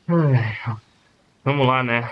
Ai, vamos lá, né?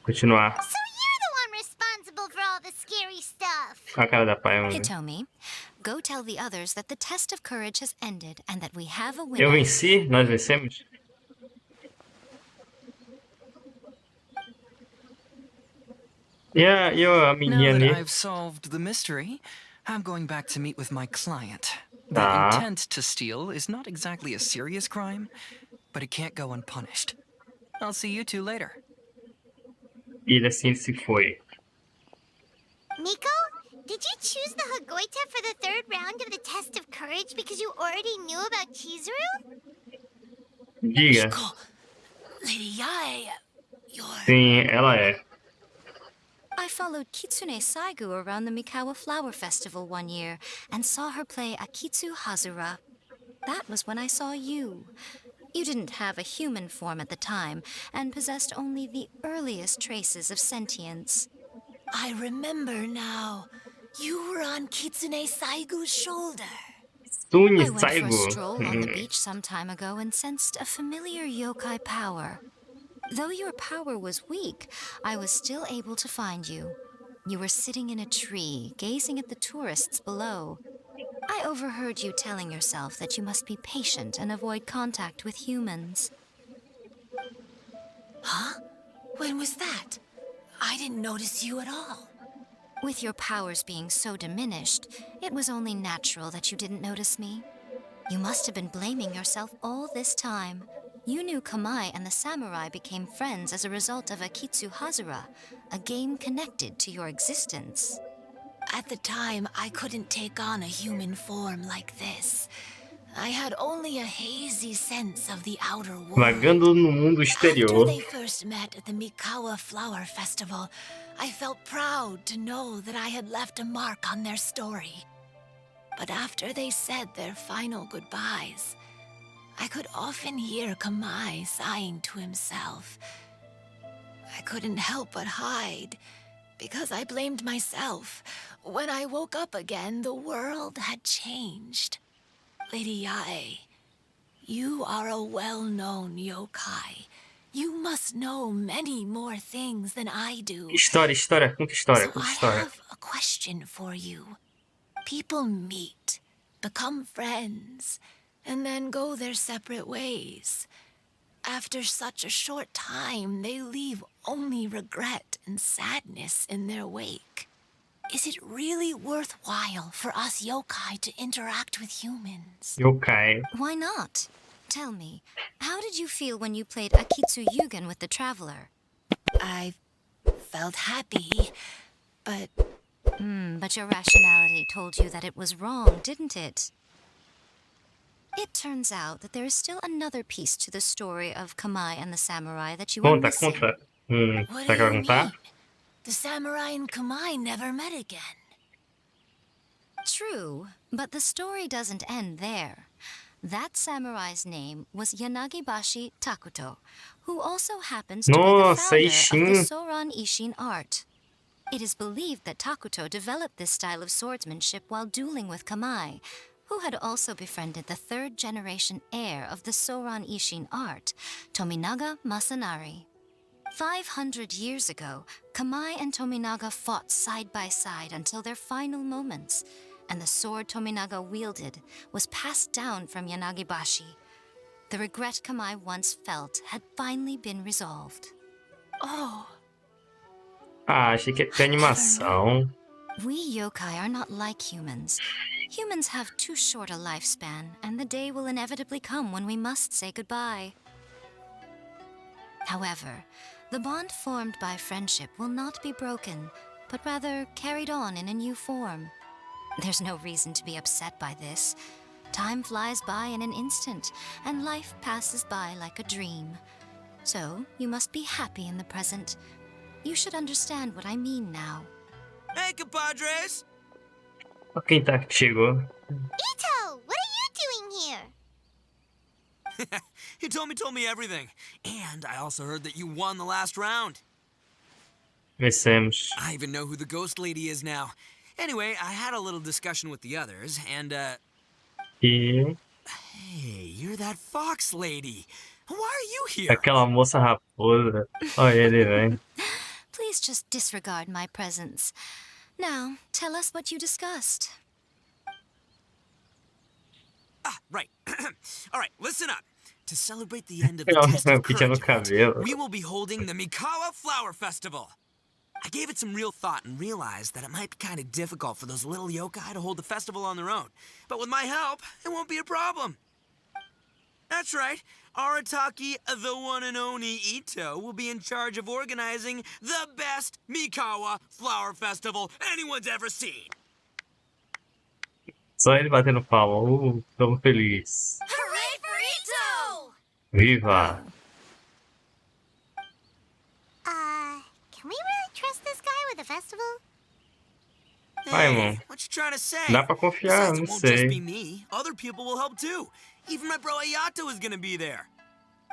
Continuar. So you're the one responsible for all the scary stuff. A cara da pai, vamos ver. Hitomi, go tell the others that the test of courage has ended and that we have a Eu winner. venci? Nós vencemos? E a menina Now that ali? I've solved the mystery, I'm going back to meet with my client. The Tá. intent to steal is not exactly a serious crime, but it can't go unpunished. I'll see you two later. Ele assim se foi. Miko, did you choose the Hagoita for the third round of the test of courage because you already knew about Chizuru? Diga. Miko, Lady Yae, you're... Sim, ela é. I followed Kitsune Saigu around the Mikawa Flower Festival one year and saw her play Akitsu Hazura. That was when I saw you. You didn't have a human form at the time and possessed only the earliest traces of sentience. I remember now. You were on Kitsune Saigu's shoulder. Sune I went for a Saigo. stroll on the beach some time ago and sensed a familiar yokai power. Though your power was weak, I was still able to find you. You were sitting in a tree, gazing at the tourists below. I overheard you telling yourself that you must be patient and avoid contact with humans. Huh? When was that? I didn't notice you at all. With your powers being so diminished, it was only natural that you didn't notice me. You must have been blaming yourself all this time. You knew Kamai and the samurai became friends as a result of Akitsu Hazura, a game connected to your existence. At the time, I couldn't take on a human form like this. I had only a hazy sense of the outer world. Vagando no mundo After exterior. they first met at the Mikawa Flower Festival, I felt proud to know that I had left a mark on their story. But after they said their final goodbyes, I could often hear Kamai sighing to himself. I couldn't help but hide, because I blamed myself. When I woke up again, the world had changed. Lady Yae, you are a well-known yokai. You must know many more things than I do. História, conta história, So conta I história. have a question for you. People meet, become friends, and then go their separate ways. After such a short time, they leave only regret and sadness in their wake. Is it really worthwhile for us yokai to interact with humans? Yokai. Why not? Tell me, how did you feel when you played Akitsu Yugen with the Traveler? I felt happy, but But your rationality told you that it was wrong, didn't it? It turns out that there is still another piece to the story of Kamai and the samurai that you are Conta, missing. conta. what Será que do vai you contar? mean? The samurai and Kamai never met again. True, but the story doesn't end there. That samurai's name was Yanagibashi Takuto, who also happens to be the Nossa, founder of Ishin. the Soran Ishin art. It is believed that Takuto developed this style of swordsmanship while dueling with Kamai, who had also befriended the third-generation heir of the Soran Ishin art, Tominaga Masanari. 500 years ago, Kamai and Tominaga fought side by side until their final moments, and the sword Tominaga wielded was passed down from Yanagibashi. The regret Kamai once felt had finally been resolved. Oh, Ah, achei que ia ter animação. We yokai are not like humans. Humans have too short a lifespan, and the day will inevitably come when we must say goodbye. However, the bond formed by friendship will not be broken, but rather carried on in a new form. There's no reason to be upset by this. Time flies by in an instant, and life passes by like a dream. So, you must be happy in the present. You should understand what I mean now. Hey, compadres! Olha quem tá que chegou. Ito, what are you doing here? Hitomi told me everything. And I also heard that you won the last round. Vencemos. I even know who the ghost lady is now. Anyway, I had a little discussion with the others, and, E... Hey, you're that fox lady. Why are you here? Aquela moça raposa. Olha ele, velho. Please just disregard my presence. Now, tell us what you discussed. Ah, right. All right, listen up. To celebrate the end of the Ela Test of pinta no Courage event, cabelo. we will be holding the Mikawa Flower Festival. I gave it some real thought and realized that it might be kind of difficult for those little yokai to hold the festival on their own. But with my help, it won't be a problem. That's right. Arataki, the one and only Ito, will be in charge of organizing the best Mikawa Flower Festival anyone's ever seen. Só ele batendo palma. Tamo feliz. Hooray for Ito! Viva! Can we really trust this guy with the festival? Vai, irmão. What you trying to say? Dá pra confiar, Besides, não it won't just be sei. me. Other people will help too. Even my bro Ayato is gonna be there.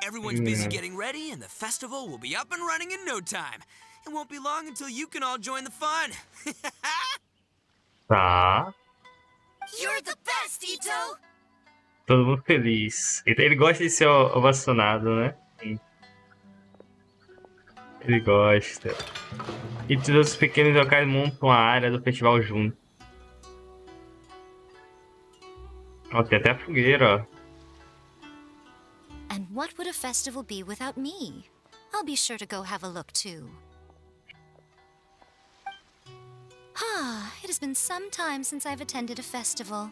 Everyone's busy getting ready, and the festival will be up and running in no time. It won't be long until you can all join the fun. Tá. You're the best, Ito! Todo mundo feliz. Ele gosta de ser ovacionado, né? Sim. Ele gosta. E todos os pequenos locais montam a área do festival junto. Ó, tem até a fogueira, ó. And what would a festival be without me? I'll be sure to go have a look too. It has been some time since I've attended a festival.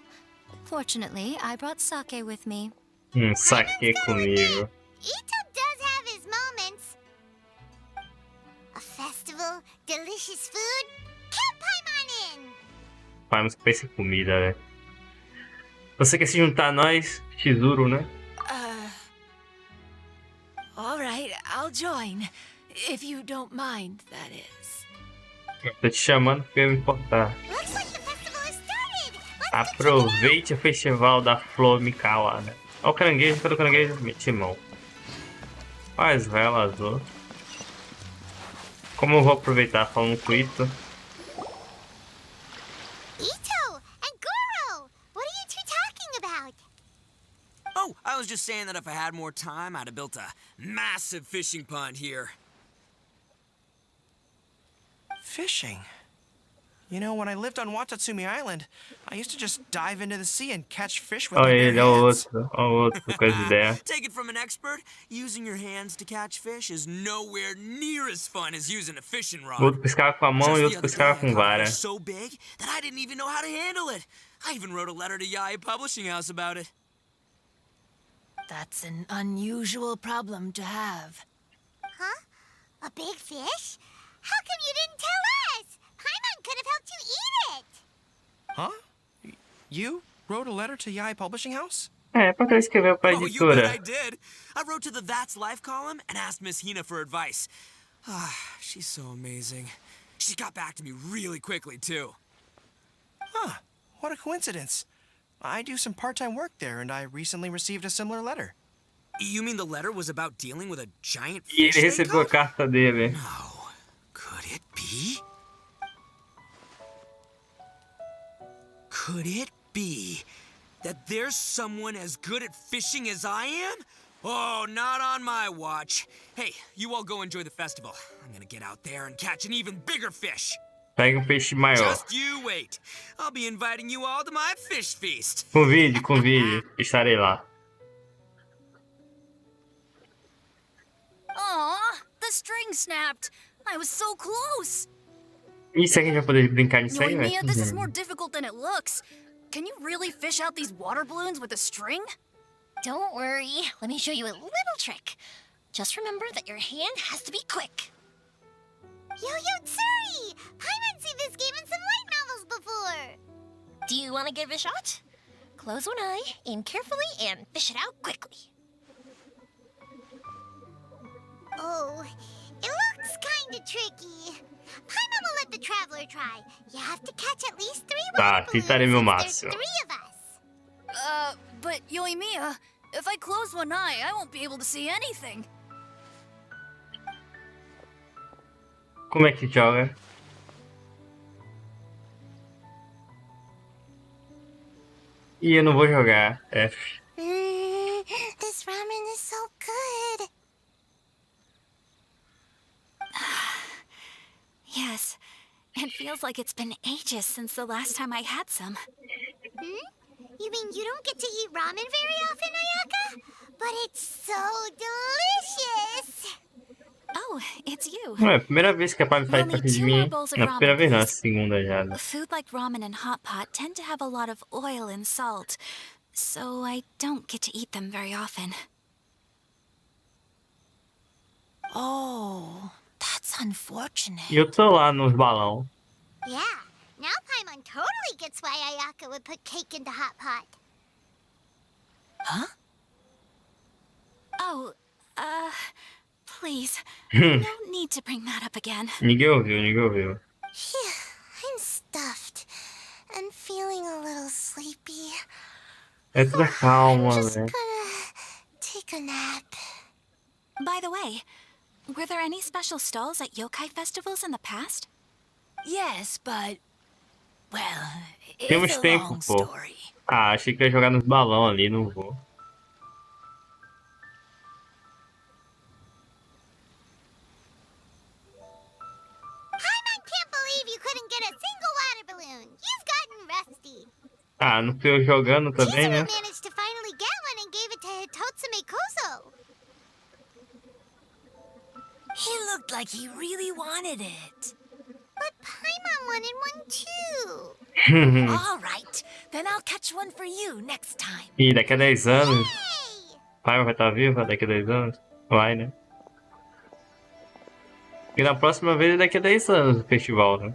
Fortunately, I brought sake with me. Saque comigo. Ito does have his moments. A festival, delicious food, can't Paimon in! Vamos com essa comida, né? Você quer se juntar a nós? Tesouro, né? All right, I'll join. If you don't mind, that is. Tô te chamando porque eu me importar. Looks like the festival has started! Let's Aproveite o festival da Flor Mikawa, né? Ó o caranguejo, cadê o caranguejo? Timão. Olha as velas, ó. Como eu vou aproveitar falando com o Ito? Ito and Goro! What are you two talking about? Oh, I was just saying that if I had more time, I'd have built a massive fishing pond here. Fishing? You know, when I lived on Watatsumi Island, I used to just dive into the sea and catch fish with my Olha bare ele, ó o hands. outro. Ó o outro com as ideias. Take it from an expert, using your hands to catch fish is nowhere near as fun as using a fishing rod. O outro pescava com a mão e o outro pescava com vara. It's so big that I didn't even know how to handle it. I even wrote a letter to Yae Publishing House about it. That's an unusual problem to have. Huh? A big fish? How come you didn't tell us? Paimon could have helped you eat it! Huh? You wrote a letter to Yae Publishing House? É, pra que ele escreveu pra Oh, you bet I editora? did. I wrote to the That's Life column and asked Miss Hina for advice. Ah, she's so amazing. She got back to me really quickly, too. Huh. What a coincidence. I do some part-time work there, and I recently received a similar letter. You mean the letter was about dealing with a giant E ele fish they recebeu a caught? carta dele. No. Could it be? Could it be that there's someone as good at fishing as I am? Oh, not on my watch. Hey, you all go enjoy the festival. I'm gonna get out there and catch an even bigger fish. Pega um peixe maior. Just you wait. I'll be inviting you all to my fish feast. Convide. Estarei lá. Aw, the string snapped. I was so close. Isso aqui a gente vai poder brincar nisso aí, Mia, this is velho? more difficult than it looks. Can you really fish out these water balloons with a string? Don't worry. Let me show you a little trick. Just remember that your hand has to be quick. Yo-Yo Tsuri! Paimon's seen this game in some light novels before. Do you want to give it a shot? Close one eye, aim carefully, and fish it out quickly. Oh, it looks kinda tricky. Paimon will let the traveler try. You have to catch at least 3 Tá, water tentarei meu balloons since máximo. there's 3 of us. But Yoimiya, if I close one eye, I won't be able to see anything. Como é que joga? Ih, eu não vou jogar. F. This ramen is so good. feels like it's been ages since the last time I had some. You mean you don't get to eat ramen very often, Ayaka? But it's so delicious! Oh, it's you. Não é a primeira vez que a Pai faz perto de mim. Não, a primeira vez não, é a segunda já. Né? Food like ramen and hot pot tend to have a lot of oil and salt, so I don't get to eat them very often. Oh, that's unfortunate. E eu tô lá nos balão. Yeah, now Paimon totally gets why Ayaka would put cake into hot pot. Huh? Oh, please. No need to bring that up again. Ninguém ouviu, ninguém ouviu. Phew, I'm stuffed and feeling a little sleepy. Entra calma, I'm just velho. gonna take a nap. By the way, were there any special stalls at yokai festivals in the past? Yes, but... Well, Temos it's a tempo, long pô. story. Ah, achei que ia jogar nos balão ali, não vou. Paimon can't believe you couldn't get a single water balloon. You've gotten rusty. Ah, não fui eu jogando também, né? Chizuru managed to finally get one and gave it to Hitotsume Kozo. He looked like he really wanted it. But Paimon wanted one too. All right, then I'll catch one for you next time. E daqui a 10 anos, Hey! pai vai estar viva daqui a 10 anos? Vai, né? E na próxima vez é daqui a 10 anos o festival, né?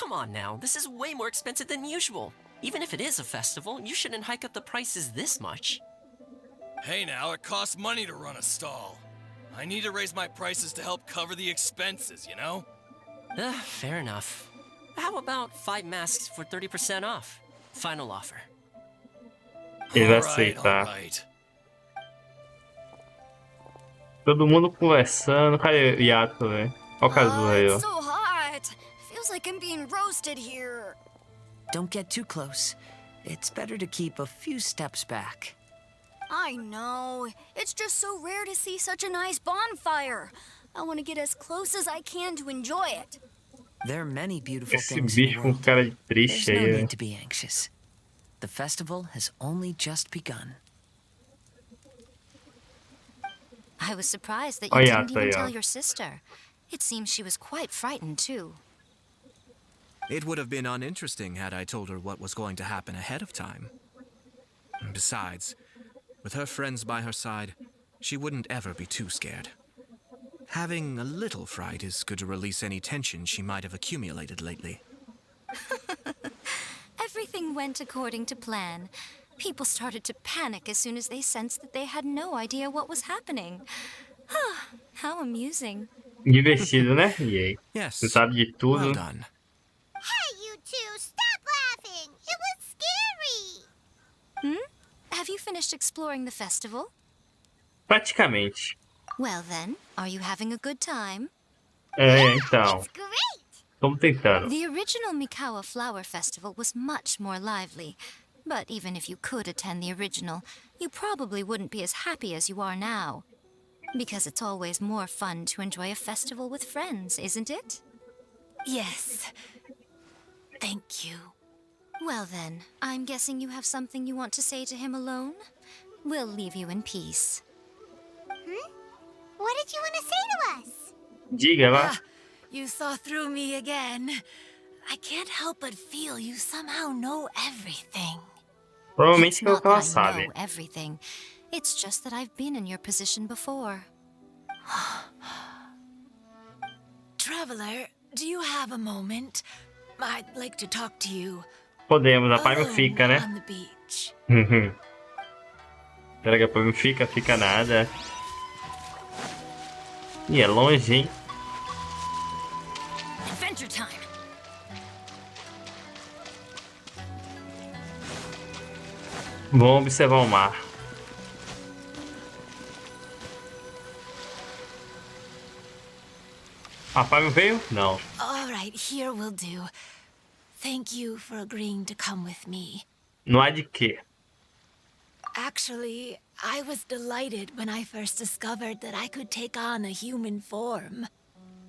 Come on now, this is way more expensive than usual. Even if it is a festival, you shouldn't hike up the prices this much. Hey now, it costs money to run a stall. I need to raise my prices to help cover the expenses, you know? Fair enough. How about 5 masks for 30% off? Final offer. Ele vai Alright, aceitar. alright. Todo mundo conversando. Cadê o Yato, velho? Olha o Kazuha aí, ó. It's so hot. Feels like I'm being roasted here. Don't get too close. It's better to keep a few steps back. I know. It's just so rare to see such a nice bonfire. I want to get as close as I can to enjoy it. There are many beautiful Esse things in the bicho com world. cara de There's triste no aí, need velho. to be anxious. The festival has only just begun. I was surprised that Oh, you yeah, didn't even yeah. tell your sister. It seems she was quite frightened, too. It would have been uninteresting had I told her what was going to happen ahead of time. Besides, with her friends by her side, she wouldn't ever be too scared. Having a little fright is good to release any tension she might have accumulated lately. Everything went according to plan. People started to panic as soon as they sensed that they had no idea what was happening. How amusing. Divertido, né? E aí? Yes, Você sabe de tudo. well done. Hey, you two, stop laughing. It was scary. Have you finished exploring the festival? Praticamente. Well then, are you having a good time? É, então. It's great. Estamos tentando. The original Mikawa Flower Festival was much more lively. But even if you could attend the original, you probably wouldn't be as happy as you are now. Because it's always more fun to enjoy a festival with friends, isn't it? Yes. Thank you. Well then, I'm guessing you have something you want to say to him alone? We'll leave you in peace. What did you want to say to us? Diga lá. You saw through me again. I can't help but feel you somehow know everything. Provavelmente It's que é o not que ela that I sabe. know everything. It's just that I've been in your position before. Traveler, do you have a moment? I'd like to talk to you. Podemos, a pai não alone fica, né? on the beach. Será que a pai não fica? Fica nada. Ih, é longe, hein? Adventure time! Vamos observar o mar. A pai não veio? Não. All right, here will do. Thank you for agreeing to come with me. Não há de quê. Actually, I was delighted when I first discovered that I could take on a human form.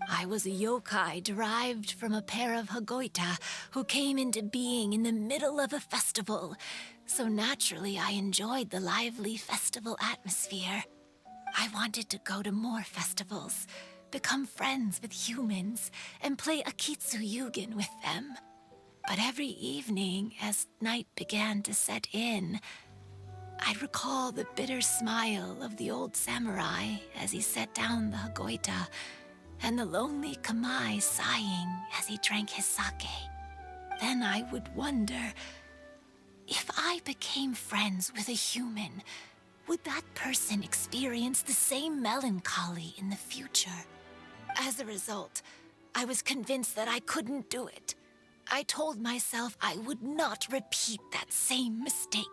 I was a yokai derived from a pair of Hagoita who came into being in the middle of a festival. So naturally, I enjoyed the lively festival atmosphere. I wanted to go to more festivals, become friends with humans, and play Akitsu Yugen with them. But every evening, as night began to set in, I'd recall the bitter smile of the old samurai as he set down the Hagoita, and the lonely Kamai sighing as he drank his sake. Then I would wonder, if I became friends with a human, would that person experience the same melancholy in the future? As a result, I was convinced that I couldn't do it. I told myself I would not repeat that same mistake.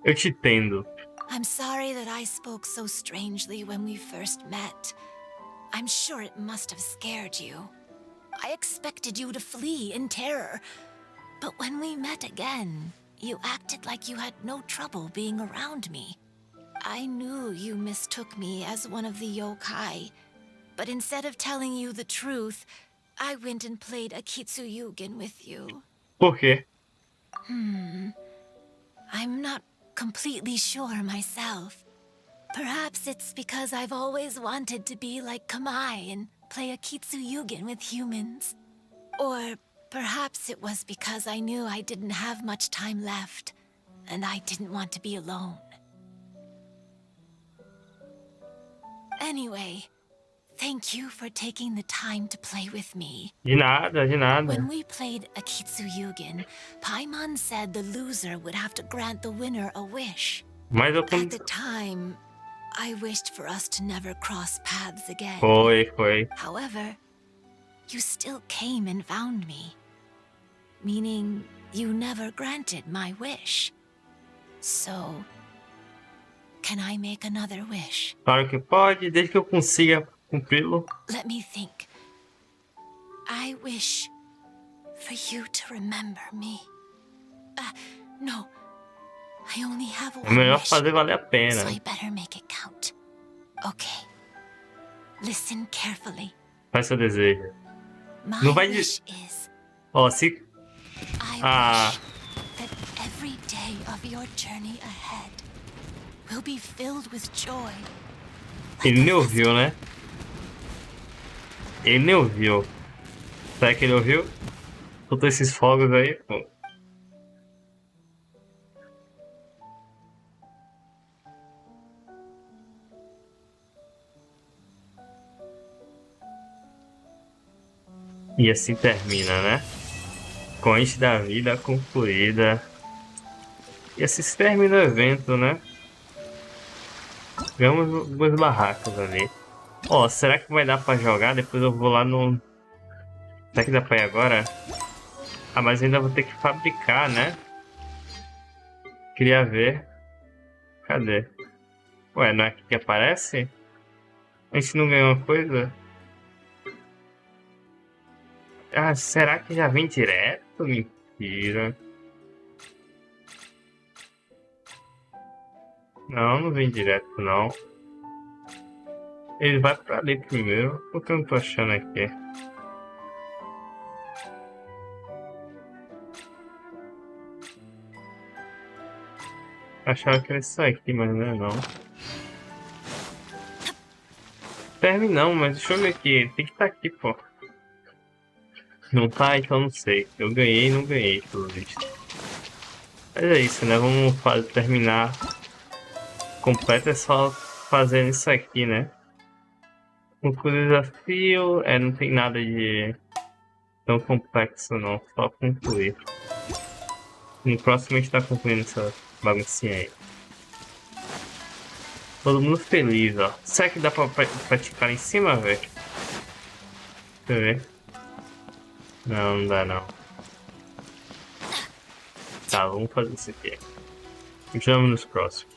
Eu te entendo. I'm sorry that I spoke so strangely when we first met. I'm sure it must have scared you. I expected you to flee in terror. But when we met again, you acted like you had no trouble being around me. I knew you mistook me as one of the yokai. But instead of telling you the truth, I went and played Akitsu Yugen with you. Por quê? I'm not completely sure myself. Perhaps it's because I've always wanted to be like Kamai and play Akitsu Yugen with humans. Or perhaps it was because I knew I didn't have much time left, and I didn't want to be alone. Anyway, thank you for taking the time to play with me. De nada, de nada. When we played Akitsu Yugen, Paimon said the loser would have to grant the winner a wish. Mas eu At the time, I wished for us to never cross paths again. Foi. However, you still came and found me. Meaning, you never granted my wish. So, can I make another wish? Claro que pode, desde que eu consiga cumpri-lo. Let me think. I wish for you to remember me. No. I only have É one melhor wish, fazer valer a pena. so I better make it count. Okay. Listen carefully. Faz seu desejo. My Não vai wish is Ó, se... I wish that every day of your journey ahead will be filled with joy. Ele nem ouviu, né? Ele nem ouviu. Será que ele ouviu? Todos esses fogos aí, pô. E assim termina, né? Corrente da vida concluída. E assim se termina o evento, né? Ganhamos duas barracas ali. Ó, será que vai dar pra jogar? Depois eu vou lá no... Será que dá pra ir agora? Ah, mas ainda vou ter que fabricar, né? Queria ver. Cadê? Ué, não é aqui que aparece? A gente não ganhou uma coisa? Ah, será que já vem direto? Mentira. Não, não vem direto, não. Ele vai pra ali primeiro. Por que eu não tô achando aqui? Achava que era isso aqui, mas não é não. Terminamos, mas deixa eu ver aqui. Tem que estar aqui, pô. Não tá, então não sei. Eu ganhei e não ganhei, pelo visto. Mas é isso, né? Vamos terminar. Completo é só fazendo isso aqui, né? Concluir o desafio. Não tem nada de tão complexo não. Só concluir. No próximo a gente tá concluindo essa baguncinha aí. Todo mundo feliz, ó. Será que dá pra praticar em cima, velho? Deixa eu ver. Não, não dá não. Tá, vamos fazer isso aqui. Continuamos nos próximos.